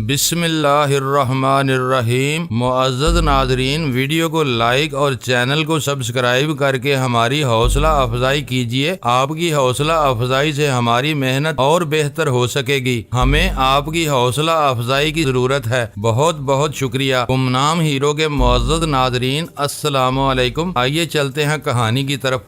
بسم اللہ الرحمن الرحیم۔ معزز ناظرین، ویڈیو کو لائک اور چینل کو سبسکرائب کر کے ہماری حوصلہ افزائی کیجیے۔ آپ کی حوصلہ افزائی سے ہماری محنت اور بہتر ہو سکے گی۔ ہمیں آپ کی حوصلہ افزائی کی ضرورت ہے۔ بہت بہت شکریہ۔ گمنام ہیرو کے معزز ناظرین، السلام علیکم۔ آئیے چلتے ہیں کہانی کی طرف۔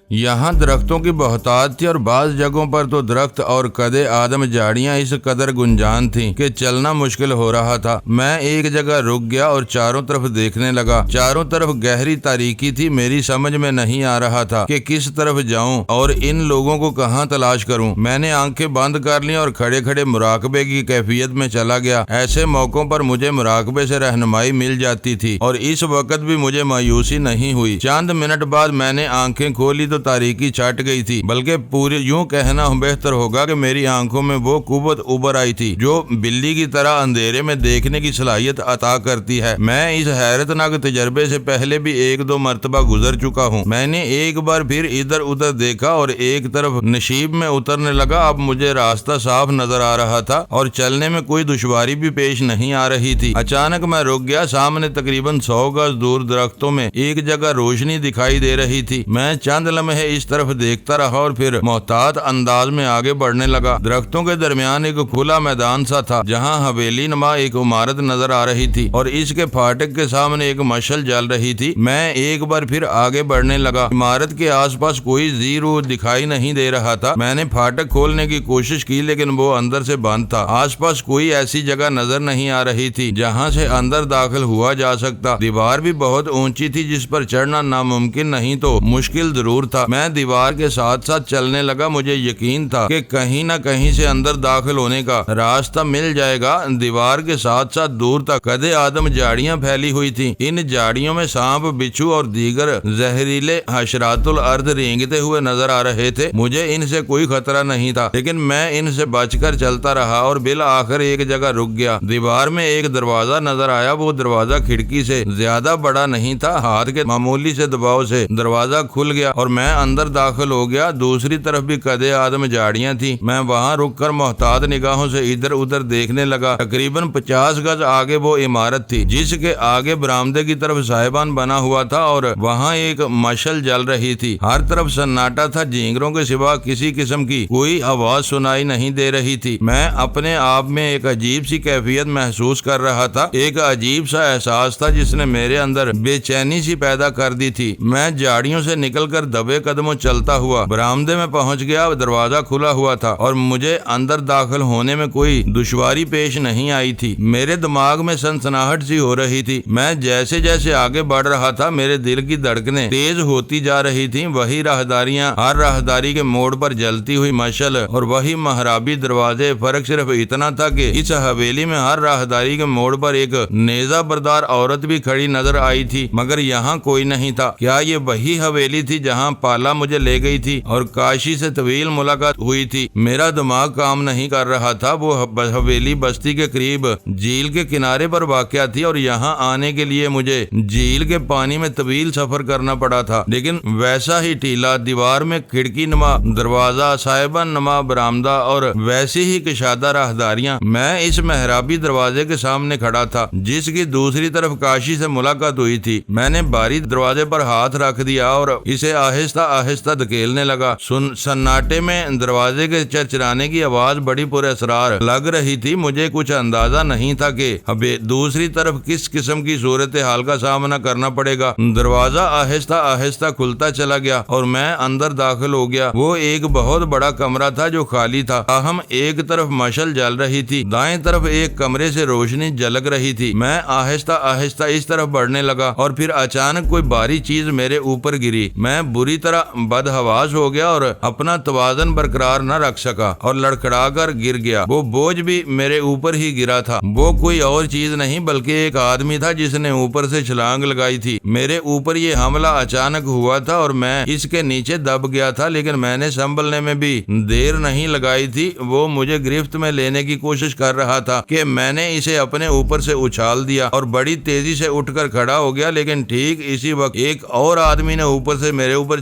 یہاں درختوں کی بہتات تھی اور بعض جگہوں پر تو درخت اور قدِ آدم جھاڑیاں اس قدر گنجان تھیں کہ چلنا مشکل ہو رہا تھا۔ میں ایک جگہ رک گیا اور چاروں طرف دیکھنے لگا۔ چاروں طرف گہری تاریکی تھی۔ میری سمجھ میں نہیں آ رہا تھا کہ کس طرف جاؤں اور ان لوگوں کو کہاں تلاش کروں۔ میں نے آنکھیں بند کر لیں اور کھڑے کھڑے مراقبے کی کیفیت میں چلا گیا۔ ایسے موقعوں پر مجھے مراقبے سے رہنمائی مل جاتی تھی اور اس وقت بھی مجھے مایوسی نہیں ہوئی۔ چند منٹ بعد میں نے آنکھیں کھولی تو تاریکی چھٹ گئی تھی، بلکہ پورے یوں کہنا بہتر ہوگا کہ میری آنکھوں میں وہ قوت ابھر آئی تھی جو بلی کی طرح اندھیرے میں دیکھنے کی صلاحیت عطا کرتی ہے۔ میں اس حیرت ناک تجربے سے پہلے بھی ایک دو مرتبہ گزر چکا ہوں۔ میں نے ایک بار پھر ادھر ادھر دیکھا اور ایک طرف نشیب میں اترنے لگا۔ اب مجھے راستہ صاف نظر آ رہا تھا اور چلنے میں کوئی دشواری بھی پیش نہیں آ رہی تھی۔ اچانک میں رک گیا۔ سامنے تقریباً 100 گز دور درختوں میں ایک جگہ روشنی دکھائی دے رہی تھی۔ میں چند لمحے اس طرف دیکھتا رہا اور پھر محتاط انداز میں آگے بڑھنے لگا۔ درختوں کے درمیان ایک کھلا میدان سا تھا جہاں حویلی نما ایک عمارت نظر آ رہی تھی اور اس کے پھاٹک کے سامنے ایک مشعل جل رہی تھی۔ میں ایک بار پھر آگے بڑھنے لگا۔ عمارت کے آس پاس کوئی زیرو دکھائی نہیں دے رہا تھا۔ میں نے پھاٹک کھولنے کی کوشش کی لیکن وہ اندر سے بند تھا۔ آس پاس کوئی ایسی جگہ نظر نہیں آ رہی تھی جہاں سے اندر داخل ہوا جا سکتا۔ دیوار بھی بہت اونچی تھی جس پر چڑھنا ناممکن نہیں تو مشکل ضرور تھا۔ میں دیوار کے ساتھ ساتھ چلنے لگا۔ مجھے یقین تھا کہ کہیں نہ کہیں سے اندر داخل ہونے کا راستہ مل جائے گا۔ دیوار کے ساتھ ساتھ دور تک قدِ آدم جھاڑیاں پھیلی ہوئی تھیں۔ ان جھاڑیوں میں سانپ، بچھو اور دیگر زہریلے حشرات الارض رینگتے ہوئے نظر آ رہے تھے۔ مجھے ان سے کوئی خطرہ نہیں تھا لیکن میں ان سے بچ کر چلتا رہا اور بالآخر ایک جگہ رک گیا۔ دیوار میں ایک دروازہ نظر آیا۔ وہ دروازہ کھڑکی سے زیادہ بڑا نہیں تھا۔ ہاتھ کے معمولی سے دباؤ سے دروازہ کھل گیا اور میں اندر داخل ہو گیا۔ دوسری طرف بھی قدِ آدم جھاڑیاں تھیں۔ میں وہاں رک کر محتاط نگاہوں سے ادھر ادھر دیکھنے لگا۔ تقریباً 50 گز آگے وہ عمارت تھی جس کے آگے برآمدے کی طرف صاحبان بنا ہوا تھا اور وہاں ایک مشعل جل رہی تھی۔ ہر طرف سناٹا تھا۔ جھینگروں کے سوا کسی قسم کی کوئی آواز سنائی نہیں دے رہی تھی۔ میں اپنے آپ میں ایک عجیب سی کیفیت محسوس کر رہا تھا۔ ایک عجیب سا احساس تھا جس نے میرے اندر بے چینی سی پیدا کر دی تھی۔ میں جھاڑیوں سے نکل کر دبے قدموں چلتا ہوا برآمدے میں پہنچ گیا۔ دروازہ کھلا ہوا تھا اور مجھے اندر داخل ہونے میں کوئی دشواری پیش نہیں آئی تھی۔ میرے دماغ میں سنسناہٹ سی ہو رہی تھی۔ میں جیسے جیسے آگے بڑھ رہا تھا میرے دل کی دھڑکنیں تیز ہوتی جا رہی تھیں۔ وہی راہداریاں، ہر راہداری کے موڑ پر جلتی ہوئی مشعل اور وہی محرابی دروازے۔ فرق صرف اتنا تھا کہ اس حویلی میں ہر راہداری کے موڑ پر ایک نیزہ بردار عورت بھی کھڑی نظر آئی تھی مگر یہاں کوئی نہیں تھا۔ کیا یہ وہی حویلی تھی جہاں پالا مجھے لے گئی تھی اور کاشی سے طویل ملاقات ہوئی تھی؟ میرا دماغ کام نہیں کر رہا تھا۔ وہ حویلی بستی کے قریب جھیل کے کنارے پر واقع تھی اور یہاں آنے کے لیے مجھے جھیل کے پانی میں طویل سفر کرنا پڑا تھا لیکن ویسا ہی ٹیلا دیوار میں کھڑکی نما دروازہ، صاحبان نما برآمدہ اور ویسی ہی کشادہ راہداریاں۔ میں اس محرابی دروازے کے سامنے کھڑا تھا جس کی دوسری طرف کاشی سے ملاقات ہوئی تھی۔ میں نے باری دروازے پر ہاتھ رکھ دیا اور اسے آہستہ آہستہ دھکیلنے لگا۔ سناٹے میں دروازے کے چرچرانے کی آواز بڑی پر اسرار لگ رہی تھی۔ مجھے کچھ اندازہ نہیں تھا کہ اب دوسری طرف کس قسم کی صورتحال کا سامنا کرنا پڑے گا۔ دروازہ آہستہ آہستہ کھلتا چلا گیا اور میں اندر داخل ہو گیا۔ وہ ایک بہت بڑا کمرہ تھا جو خالی تھا، تاہم ایک طرف مشعل جل رہی تھی، دائیں طرف ایک کمرے سے روشنی جھلک رہی تھی۔ میں آہستہ آہستہ اس طرف بڑھنے لگا اور پھر اچانک کوئی بھاری چیز میرے اوپر گری۔ میں بری طرح بدحواس ہو گیا اور اپنا توازن برقرار نہ رکھ سکا اور لڑکھڑا کر گر گیا۔ وہ بوجھ بھی میرے اوپر ہی گرا تھا۔ وہ کوئی اور چیز نہیں بلکہ ایک آدمی تھا جس نے اوپر سے چھلانگ لگائی تھی۔ میرے اوپر یہ حملہ اچانک ہوا تھا اور میں اس کے نیچے دب گیا تھا لیکن میں نے سنبھلنے میں بھی دیر نہیں لگائی تھی۔ وہ مجھے گرفت میں لینے کی کوشش کر رہا تھا کہ میں نے اسے اپنے اوپر سے اچھال دیا اور بڑی تیزی سے اٹھ کر کھڑا ہو گیا لیکن ٹھیک اسی وقت ایک اور آدمی نے اوپر سے میرے اوپر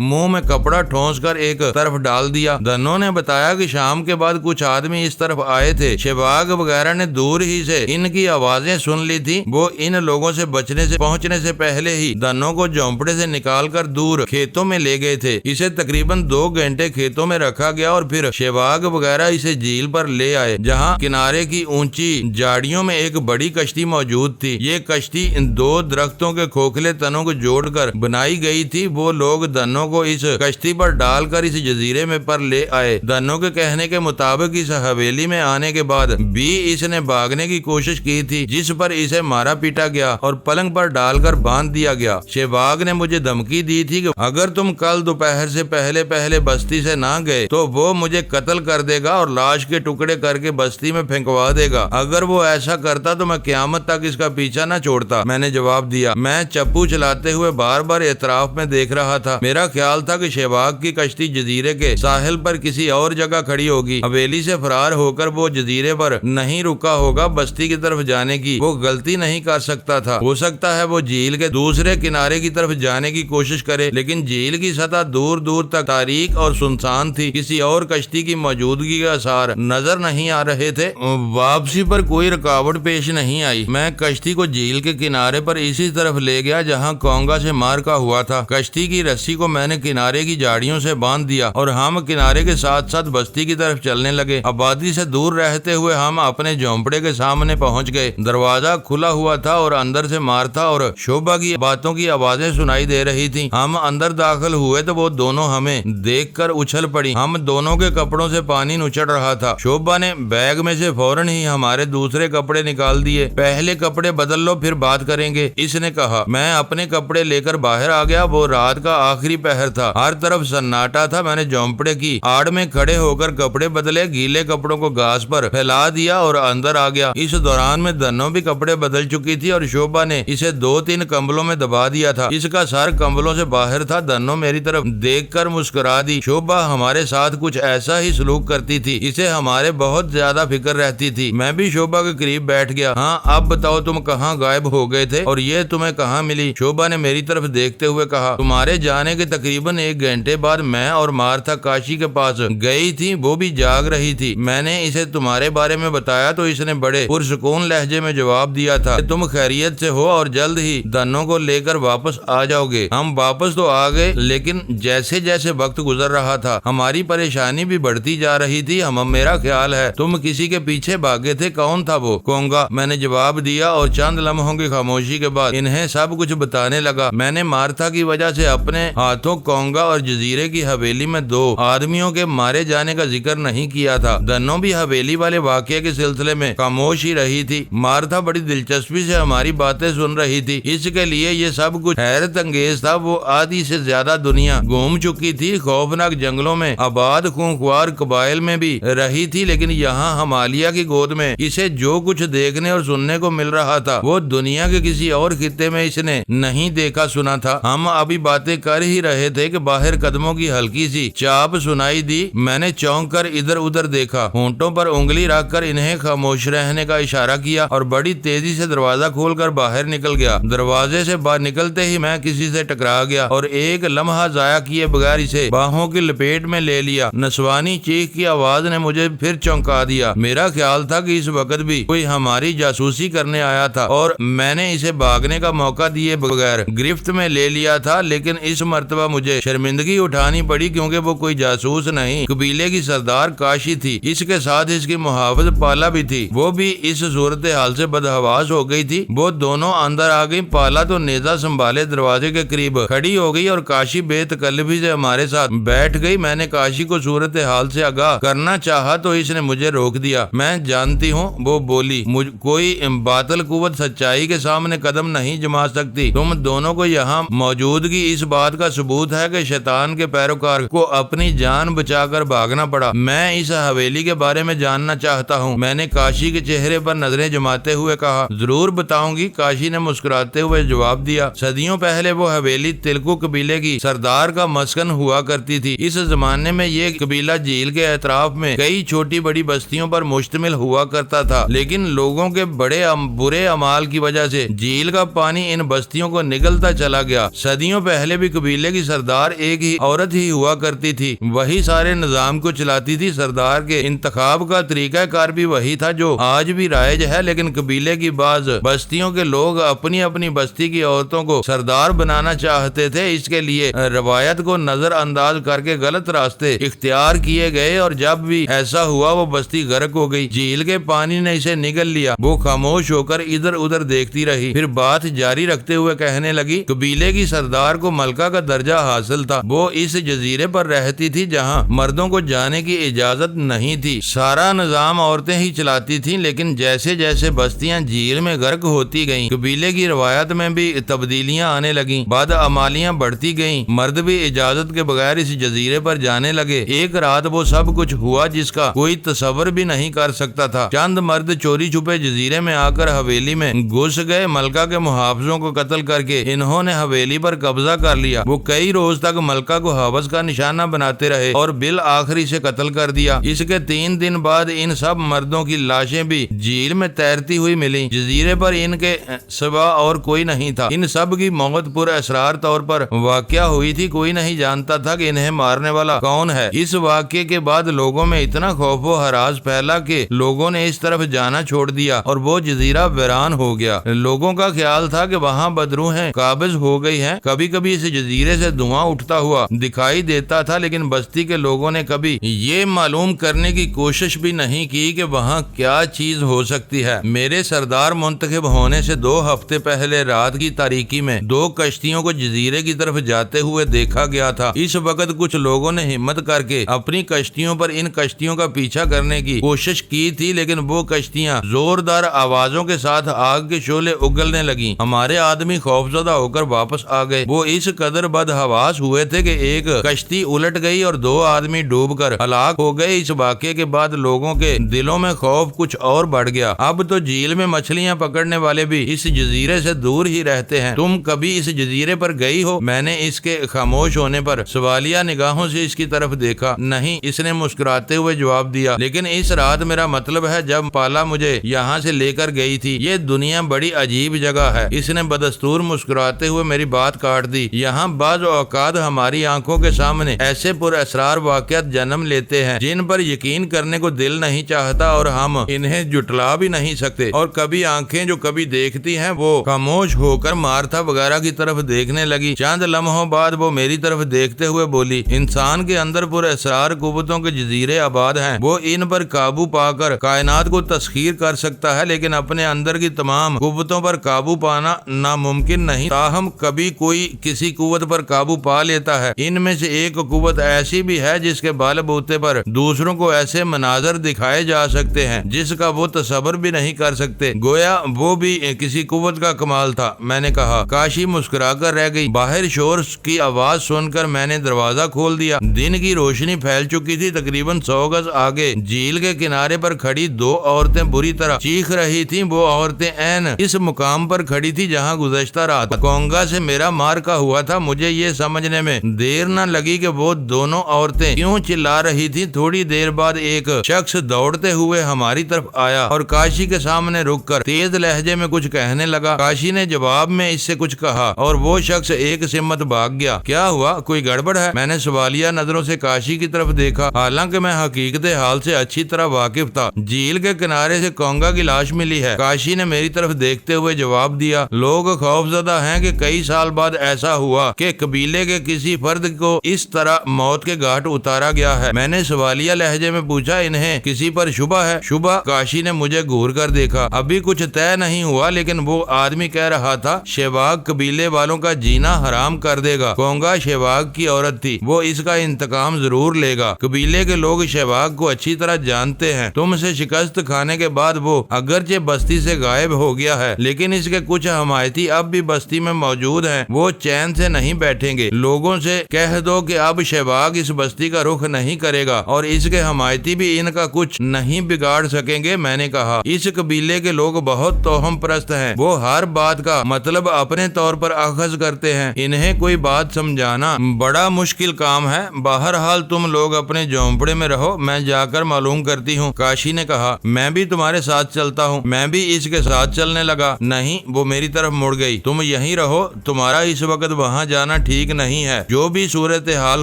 منہ میں کپڑا ٹھونس کر ایک طرف ڈال دیا. دھنو نے بتایا کہ شام کے بعد کچھ آدمی اس طرف آئے تھے. شیواگ وغیرہ نے دور ہی سے ان کی آوازیں سن لی تھی. وہ ان لوگوں سے پہنچنے سے پہلے ہی دھنو کو جھونپڑے سے نکال کر دور کھیتوں میں لے گئے تھے. اسے تقریباً 2 گھنٹے کھیتوں میں رکھا گیا اور پھر شیواگ وغیرہ اسے جھیل پر لے آئے, جہاں کنارے کی اونچی جھاڑیوں میں ایک بڑی کشتی موجود تھی. یہ کشتی ان 2 درختوں کے کھوکھلے تنوں کو جوڑ کر بنائی گئی تھی. وہ لوگ دھنو کو اس کشتی پر ڈال کر اس جزیرے میں پر لے آئے. دھنو کے کہنے کے مطابق اس حویلی میں آنے کے بعد بھی اس نے بھاگنے کی کوشش کی تھی, جس پر اسے مارا پیٹا گیا اور پلنگ پر ڈال کر باندھ دیا گیا. شیواگ نے مجھے دھمکی دی تھی کہ اگر تم کل دوپہر سے پہلے بستی سے نہ گئے تو وہ مجھے قتل کر دے گا اور لاش کے ٹکڑے کر کے بستی میں پھینکوا دے گا. اگر وہ ایسا کرتا تو میں قیامت تک اس کا پیچھا نہ چھوڑتا. میں نے جواب دیا. میں چپو چلاتے ہوئے بار بار اطراف میں دیکھ رہا تھا. میرا خیال تھا کہ شیواگ کی کشتی جزیرے کے ساحل پر کسی اور جگہ کھڑی ہوگی. حویلی سے فرار ہو کر وہ جزیرے پر نہیں رکا ہوگا. بستی کی طرف جانے کی وہ غلطی نہیں کر سکتا تھا. ہو سکتا ہے وہ جھیل کے دوسرے کنارے کی طرف جانے کی کوشش کرے, لیکن جھیل کی سطح دور دور تک تاریک اور سنسان تھی. کسی اور کشتی کی موجودگی کے آثار نظر نہیں آ رہے تھے. واپسی پر کوئی رکاوٹ پیش نہیں آئی. میں کشتی کو جھیل کے کنارے پر اسی طرف لے گیا جہاں کونگا سے مارکا ہوا تھا. کشتی کی رسی کو میں نے کنارے کی جھاڑیوں سے باندھ دیا اور ہم کنارے کے ساتھ ساتھ بستی کی طرف چلنے لگے. آبادی سے دور رہتے ہوئے ہم اپنے جھونپڑے کے سامنے پہنچ گئے. دروازہ کھلا ہوا تھا اور اندر سے مارتھا اور شوبھا کی باتوں کی آوازیں سنائی دے رہی تھی. ہم اندر داخل ہوئے تو وہ دونوں ہمیں دیکھ کر اچھل پڑی. ہم دونوں کے کپڑوں سے پانی نچڑ رہا تھا. شوبھا نے بیگ میں سے فوراً ہی ہمارے دوسرے کپڑے نکال دیے. پہلے کپڑے بدل لو پھر بات کریں گے, اس نے کہا. میں اپنے کپڑے لے کر باہر آ گیا. وہ رات کا آخری پہر تھا. ہر طرف سناٹا تھا. میں نے جھونپڑے کی آڑ میں کھڑے ہو کر کپڑے بدلے, گیلے کپڑوں کو گھاس پر پھیلا دیا اور اندر آ گیا. اس دوران میں دھنو بھی کپڑے بدل چکی تھی اور شوبھا نے اسے 2-3 کمبلوں میں دبا دیا تھا. اس کا سر کمبلوں سے باہر تھا. دھنو میری طرف دیکھ کر مسکرا دی. شوبھا ہمارے ساتھ کچھ ایسا ہی سلوک کرتی تھی. اسے ہمارے بہت زیادہ فکر رہتی تھی. میں بھی شوبھا کے قریب بیٹھ گیا. ہاں اب بتاؤ تم کہاں غائب ہو گئے تھے اور یہ تمہیں کہاں ملی؟ شوبھا نے میری طرف دیکھتے ہوئے کہا. تمہارے جانے کے تقریباً 1 گھنٹے بعد میں اور مارتھا کاشی کے پاس گئی تھی. وہ بھی جاگ رہی تھی. میں نے اسے تمہارے بارے میں بتایا تو اس نے بڑے پرسکون لہجے میں جواب دیا تھا کہ تم خیریت سے ہو اور جلد ہی دھنو کو لے کر واپس آ جاؤ گے. ہم واپس تو آ گئے, لیکن جیسے جیسے وقت گزر رہا تھا ہماری پریشانی بھی بڑھتی جا رہی تھی. میرا خیال ہے تم کسی کے پیچھے بھاگے تھے. کون تھا وہ؟ کونگا, میں نے جواب دیا اور چند لمحوں کی خاموشی کے بعد انہیں سب کچھ بتانے لگا. میں نے مارتھا کی وجہ سے اپنے ہاتھوں کونگا اور جزیرے کی حویلی میں 2 آدمیوں کے مارے جانے کا ذکر نہیں کیا تھا. دھنو بھی حویلی والے واقعے کے سلسلے میں خاموش ہی رہی تھی. مارتھا بڑی دلچسپی سے ہماری باتیں سن رہی تھی. اس کے لیے یہ سب کچھ حیرت انگیز تھا. وہ آدھی سے زیادہ دنیا گھوم چکی تھی. خوفناک جنگلوں میں, آباد خونخوار قبائل میں بھی رہی تھی, لیکن یہاں ہمالیہ کی گود میں اسے جو کچھ دیکھنے اور سننے کو مل رہا تھا وہ دنیا کے کسی اور خطے میں اس نے نہیں دیکھا سنا تھا. ہم ابھی باتیں کر ہی رہے تھے کہ باہر قدموں کی ہلکی سی چاپ سنائی دی. میں نے چونک کر ادھر ادھر دیکھا, ہونٹوں پر انگلی رکھ کر انہیں خاموش رہنے کا اشارہ کیا اور بڑی تیزی سے دروازہ کھول کر باہر نکل گیا. دروازے سے باہر نکلتے ہی میں کسی سے ٹکرا گیا اور ایک لمحہ ضائع کیے بغیر اسے باہوں کی لپیٹ میں لے لیا. نسوانی چیخ کی آواز نے مجھے پھر چونکا دیا. میرا خیال تھا کہ اس وقت بھی کوئی ہماری جاسوسی کرنے آیا تھا اور میں نے اسے بھاگنے کا موقع دیے بغیر گرفت میں لے لیا تھا, لیکن اس مرتبہ مجھے شرمندگی اٹھانی پڑی کیونکہ وہ کوئی جاسوس نہیں, قبیلے کی سردار کاشی تھی. اس کے ساتھ اس کی محافظ پالا بھی تھی. وہ بھی اس صورتحال سے بدحواس ہو گئی تھی. وہ دونوں اندر آ گئی. پالا تو نیزہ سنبھالے دروازے کے قریب کھڑی ہو گئی اور کاشی بے تکلفی سے ہمارے ساتھ بیٹھ گئی. میں نے کاشی کو صورتحال سے آگاہ کرنا چاہا تو اس نے مجھے روک دیا. میں جانتی ہوں, وہ بولی, کوئی باطل قوت سچائی کے سامنے قدم نہیں جما سکتی. تم دونوں کو یہاں موجودگی اس بات کا ثبوت ہے کہ شیطان کے پیروکار کو اپنی جان بچا کر بھاگنا پڑا. میں اس حویلی کے بارے میں جاننا چاہتا ہوں. میں نے کاشی کے چہرے پر نظریں جماتے ہوئے کہا. ضرور بتاؤں گی, کاشی نے مسکراتے ہوئے جواب دیا. صدیوں پہلے وہ حویلی تلکو قبیلے کی سردار کا مسکن ہوا کرتی تھی. اس زمانے میں یہ قبیلہ جھیل کے اطراف میں کئی چھوٹی بڑی بستیوں پر مشتمل ہوا کرتا تھا, لیکن لوگوں کے بڑے برے اعمال کی وجہ سے جھیل کا پانی ان بستیوں کو نگلتا چلا گیا۔ صدیوں پہلے بھی قبیلے کی سردار ایک ہی عورت ہی ہوا کرتی تھی، وہی سارے نظام کو چلاتی تھی۔ سردار کے انتخاب کا طریقہ کار بھی وہی تھا جو آج بھی رائج ہے، لیکن قبیلے کی بعض بستیوں کے لوگ اپنی اپنی بستی کی عورتوں کو سردار بنانا چاہتے تھے۔ اس کے لیے روایت کو نظر انداز کر کے غلط راستے اختیار کیے گئے، اور جب بھی ایسا ہوا وہ بستی غرق ہو گئی۔ جھیل کے پانی نے اسے نگل لیا۔ وہ خاموش ہو کر ادھر ادھر دیکھتی رہی، پھر بات جاری رکھتے ہوئے کہنے لگی، قبیلے کی سردار کو ملکہ کا درجہ حاصل تھا۔ وہ اس جزیرے پر رہتی تھی جہاں مردوں کو جانے کی اجازت نہیں تھی۔ سارا نظام عورتیں ہی چلاتی تھیں، لیکن جیسے جیسے بستیاں جھیل میں غرق ہوتی گئیں، قبیلے کی روایت میں بھی تبدیلیاں آنے لگیں، بدعمالیاں بڑھتی گئیں، مرد بھی اجازت کے بغیر اس جزیرے پر جانے لگے۔ ایک رات وہ سب کچھ ہوا جس کا کوئی تصور بھی نہیں کر سکتا تھا۔ چند مرد چوری چھپے جزیرے میں آ کر حویلی میں گھس گئے۔ ملکہ کے محافظوں کو قتل کر کے انہوں نے حویلی پر قبضہ کر لیا۔ وہ کئی روز تک ملکہ کو حوث کا نشانہ بناتے رہے اور بالآخر اسے قتل کر دیا۔ اس کے 3 دن بعد ان سب مردوں کی لاشیں بھی جھیل میں تیرتی ہوئی ملی۔ جزیرے پر ان کے سوا اور کوئی نہیں تھا۔ ان سب کی موت پر اسرار طور پر واقع ہوئی تھی۔ کوئی نہیں جانتا تھا کہ انہیں مارنے والا کون ہے۔ اس واقعے کے بعد لوگوں میں اتنا خوف و ہراس پھیلا کہ لوگوں نے اس طرف جانا چھوڑ دیا اور وہ جزیرہ ویران ہو گیا۔ لوگوں کا خیال تھا کہ وہاں بدروحیں قابض ہو گئی ہیں۔ کبھی کبھی اس جزیرے سے دھواں اٹھتا ہوا دکھائی دیتا تھا، لیکن بستی کے لوگوں نے کبھی یہ معلوم کرنے کی کوشش بھی نہیں کی کہ وہاں کیا چیز ہو سکتی ہے۔ میرے سردار منتخب ہونے سے 2 ہفتے پہلے رات کی تاریکی میں 2 کشتیوں کو جزیرے کی طرف جاتے ہوئے دیکھا گیا تھا۔ اس وقت کچھ لوگوں نے ہمت کر کے اپنی کشتیوں پر ان کشتیوں کا پیچھا کرنے کی کوشش کی تھی، لیکن وہ کشتیاں زوردار آوازوں کے ساتھ آگ کے شعلے اگلنے لگیں۔ ہمارے آدمی خوفزدہ ہو کر واپس آ گئے۔ وہ اس قدر بدحواس ہوئے تھے کہ ایک کشتی الٹ گئی اور 2 آدمی ڈوب کر ہلاک ہو گئے۔ اس واقعے کے بعد لوگوں کے دلوں میں خوف کچھ اور بڑھ گیا۔ اب تو جھیل میں مچھلیاں پکڑنے والے بھی اس جزیرے سے دور ہی رہتے ہیں۔ تم کبھی اس جزیرے پر گئی ہو؟ میں نے اس کے خاموش ہونے پر سوالیہ نگاہوں سے اس کی طرف دیکھا۔ نہیں، اس نے مسکراتے ہوئے جواب دیا، لیکن اس رات میرا مطلب ہے جب پالا مجھے یہاں سے لے کر گئی تھی۔ یہ دنیا بڑی عجیب جگہ ہے۔ اس نے بدستور مسکراتے ہوئے میری بات کاٹ دی۔ یہاں بعض اوقات ہماری آنکھوں کے سامنے ایسے پر اسرار واقعات جنم لیتے ہیں جن پر یقین کرنے کو دل نہیں چاہتا اور ہم انہیں جٹلا بھی نہیں سکتے۔ اور کبھی آنکھیں جو کبھی دیکھتی ہیں وہ خاموش ہو کر مارتھا وغیرہ کی طرف دیکھنے لگی۔ چند لمحوں بعد وہ میری طرف دیکھتے ہوئے بولی، انسان کے اندر پر اسرار قوتوں کے جزیرے آباد ہیں۔ وہ ان پر قابو پا کر کائنات کو تسخیر کر سکتا ہے، لیکن اپنے اندر کی تمام قوتوں پر قابو پانا ناممکن نہیں۔ تاہم کبھی کوئی کسی قوت پر قابو پا لیتا ہے۔ ان میں سے ایک قوت ایسی بھی ہے جس کے بال بوتے پر دوسروں کو ایسے مناظر دکھائے جا سکتے ہیں جس کا وہ تصور بھی نہیں کر سکتے۔ گویا وہ بھی کسی قوت کا کمال تھا۔ میں نے کہا۔ کاشی مسکرا کر رہ گئی۔ باہر شور کی آواز سن کر میں نے دروازہ کھول دیا۔ دن کی روشنی پھیل چکی تھی۔ تقریباً 100 گز آگے جھیل کے کنارے پر کھڑی 2 عورتیں بری طرح چیخ رہی تھیں۔ وہ عورتیں عین اس مقام پر کھڑی تھی جہاں گزشتہ رات کونگا سے میرا مارکا ہوا تھا۔ مجھے یہ سمجھنے میں دیر نہ لگی کہ وہ دونوں عورتیں کیوں چلا رہی تھی۔ تھوڑی دیر بعد ایک شخص دوڑتے ہوئے ہماری طرف آیا اور کاشی کے سامنے رک کر تیز لہجے میں کچھ کہنے لگا۔ کاشی نے جواب میں اس سے کچھ کہا اور وہ شخص ایک سمت بھاگ گیا۔ کیا ہوا؟ کوئی گڑبڑ ہے؟ میں نے سوالیہ نظروں سے کاشی کی طرف دیکھا، حالانکہ میں حقیقت حال سے اچھی طرح واقف تھا۔ جھیل کے کنارے سے کونگا کی لاش ملی ہے۔ کاشی نے میری طرف دیکھتے ہوئے جواب دیا۔ لوگ خوفزدہ ہیں کہ کئی سال بعد ایسا ہوا کہ قبیلے کے کسی فرد کو اس طرح موت کے گھاٹ اتارا گیا ہے۔ میں نے سوالیہ لہجے میں پوچھا، انہیں کسی پر شبہ ہے؟ شبہ؟ کاشی نے مجھے گھور کر دیکھا۔ ابھی کچھ طے نہیں ہوا، لیکن وہ آدمی کہہ رہا تھا شیواگ قبیلے والوں کا جینا حرام کر دے گا۔ کونگا شیواگ کی عورت تھی، وہ اس کا انتقام ضرور لے گا۔ قبیلے کے لوگ شیواگ کو اچھی طرح جانتے ہیں۔ تم سے شکست کھانے کے بعد وہ اگرچہ بستی سے غائب ہو گیا ہے، لیکن اس کے کچھ حمایتی اب بھی بستی میں موجود ہیں۔ وہ چین سے نہیں بیٹھیں گے۔ لوگوں سے کہہ دو کہ اب شیواگ اس بستی کا رخ نہیں کرے گا اور اس کے حمایتی بھی ان کا کچھ نہیں بگاڑ سکیں گے۔ میں نے کہا، اس قبیلے کے لوگ بہت توہم پرست ہیں۔ وہ ہر بات کا مطلب اپنے طور پر اخذ کرتے ہیں۔ انہیں کوئی بات سمجھانا بڑا مشکل کام ہے۔ بہرحال تم لوگ اپنے جھونپڑے میں رہو، میں جا کر معلوم کرتی ہوں۔ کاشی نے کہا، میں بھی تمہارے ساتھ چلتا ہوں۔ میں بھی اس کے ساتھ چلنے لگا۔ نہیں، وہ میری طرف مڑ گئی۔ تم تم یہیں رہو، تمہارا اس وقت وہاں جانا ٹھیک نہیں ہے، جو بھی صورتحال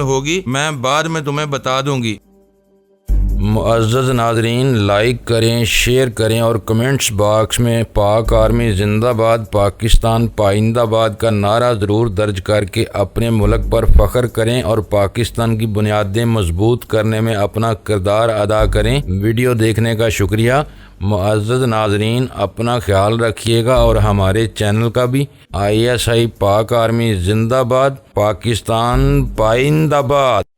ہوگی میں بعد میں تمہیں بتا دوں گی۔ معزز ناظرین، لائک کریں، شیئر کریں اور کمنٹس باکس میں پاک آرمی زندہ باد، پاکستان پائندہ باد کا نعرہ ضرور درج کر کے اپنے ملک پر فخر کریں اور پاکستان کی بنیادیں مضبوط کرنے میں اپنا کردار ادا کریں۔ ویڈیو دیکھنے کا شکریہ۔ معزز ناظرین، اپنا خیال رکھیے گا اور ہمارے چینل کا بھی۔ ISI پاک آرمی زندہ باد، پاکستان پائندہ باد۔